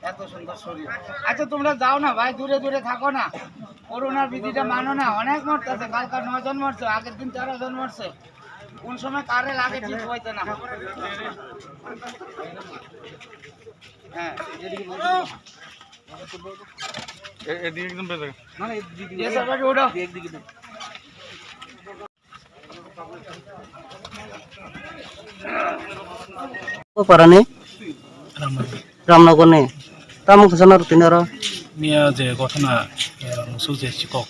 এত সুন্দর শরীর। আচ্ছা তোমরা যাও না ভাই, দূরে দূরে থাকো না, করোনার বিধিটা মানো না। অনেক মরতেছে, কালকার 9 জন মরছে, আগের দিন 13 জন মরছে। কোন সময় কারে লাগে ঠিক হইতে না। হ্যাঁ এদিকে একদম বেজে মানে এসে বাড়ি ওড়ো একদিকে ও পারানি রামনগর নে তামুক সানার তিনার মিয়া যে ঘটনা মুসু যে চিকক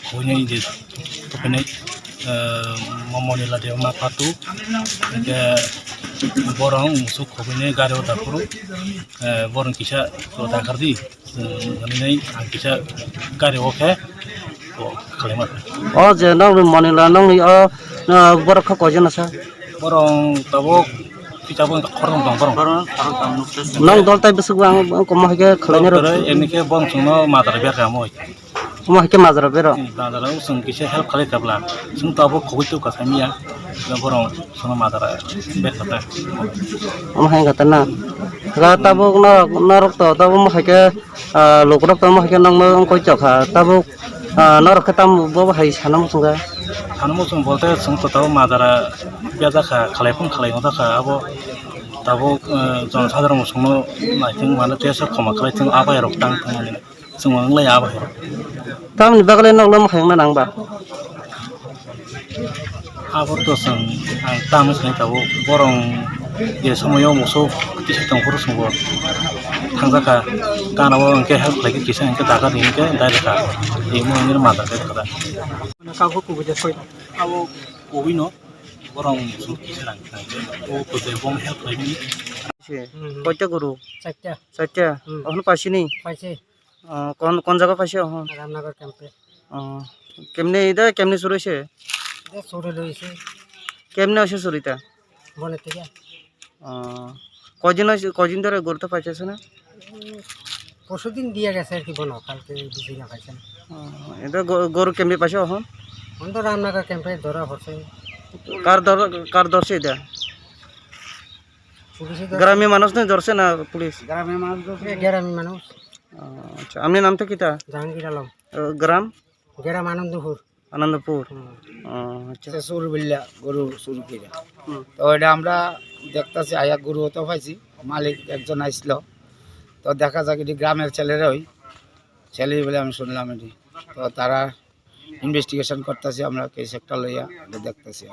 খৈনাই যে তপেনাই মমনি লাদে মা পাতু যে বরং মুসু খৈনাই গারিও দাপুরু বরং কিসা তো দাখারদি গনিনাই আং কিসা গারি ওকে তো খালেমার ও যে নং মনিলা নং বরখ কজন আছে বরং তাবো কিতাবো খরং দং বরং নং দলতাই বেসুক আং কমহাকে খালাইনে র এমনিকে বং সুনো মাদার বের রামই কমহাকে মাজরা বের दादा जों किसे हेल्प खालामब्ला जों दाबो खौइतो कासामिया बरं सोनो मादारा बेखता कमहाय गतना ga tabuk narok to tabuk mahake lokrok to mahake nang koi chakha tabuk narok khatam bo hai sanam sunga हानमो जों बोलते जों तो दाबो मादारा बेजाखा खालायफुं खालायनो दाखा आबो दाबो जों साधारण सोनो नायथिं माने तेसा खमा खालायथिं आबायरक तां थांनानै जों मंगलाय आबाय tamni bagale nang lo mahang manang ba आबर तो जों आं तामसनि दाबो बरं ये समायाव मोसौ किसे दंफोर संबो थांजाखा गानाबो अंके हेल्प खालायखि किसे अंके दागा दिनके दायरेखा ए मोंनि मादा बेखदा কাকু কুবে যে সই आबो ओबिनो बरं मोसौ किसे रांखा ओ कोजे बम हेल्प खालायनि koita guru চারটা sacha ohon pasini পাইছে kon jaga paise ohon Ramnagar ক্যাম্পে kemne ida kemne suroise যে সরে লইছে kemne ase surita বনে থেকে কদিন ধরে গরুতে পাইছে না পরশুদিন দিয়ে গেছে আর কি বন কালকে বুঝি না পাইছেন এটা গরু কেমনি পাইছে এখন অন্ত রামনগর ক্যাম্পে ধরা পড়ছে কার ধরছে এটা পুলিশে গ্রামীণ মানুষ না ধরছে না পুলিশ গ্রামের মানুষ গ্রামের মানুষ আচ্ছা আপনি নামটা কিটা জাহাঙ্গীর আলম গ্রাম গ্রাম আনন্দপুর আনন্দপুর আচ্ছা চুর বিল্লা গরু চুরি করে তো এটা আমরা দেখতেছি আয়া গরু তো পাইছি মালিক একজন আসছিল তো দেখা যাক এটি গ্রামের ছেলেরাই ছেলে বলে আমি শুনলাম এটি তো তারা ইনভেস্টিগেশন করতেছি আমরা কেস একটা লইয়া এটা দেখতেছি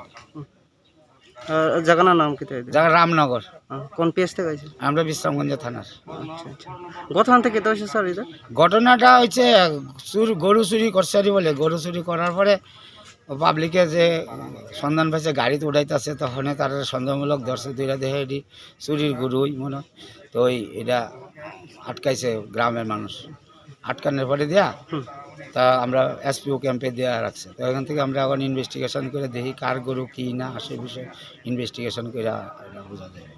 জায়গার নাম কিটা জায়গা রামনগর কোন পেজ থেকে আছে আমরা বিশ্রামগঞ্জ থানার আচ্ছা আচ্ছা গতখান থেকে তো হয়েছে স্যার এটা ঘটনাটা হচ্ছে গরু চুরি করছে বলে গরু চুরি করার পরে পাবলিকে যে সন্ধান পাইছে গাড়িতে উঠাইতেছে তখন তারা সন্দেহমূলক ধরছে দুইটা দেখে এটি চুরির গরুই মনে তো এটা আটকাইছে গ্রামের মানুষ আটকানোর পরে দেয়া তা আমরা এসপিও ক্যাম্পে দেওয়া রাখছে তো এখান থেকে আমরা এখন ইনভেস্টিগেশন করে দেখি কার গরু কী না সে বিষয়ে ইনভেস্টিগেশন করে বোঝা যায়।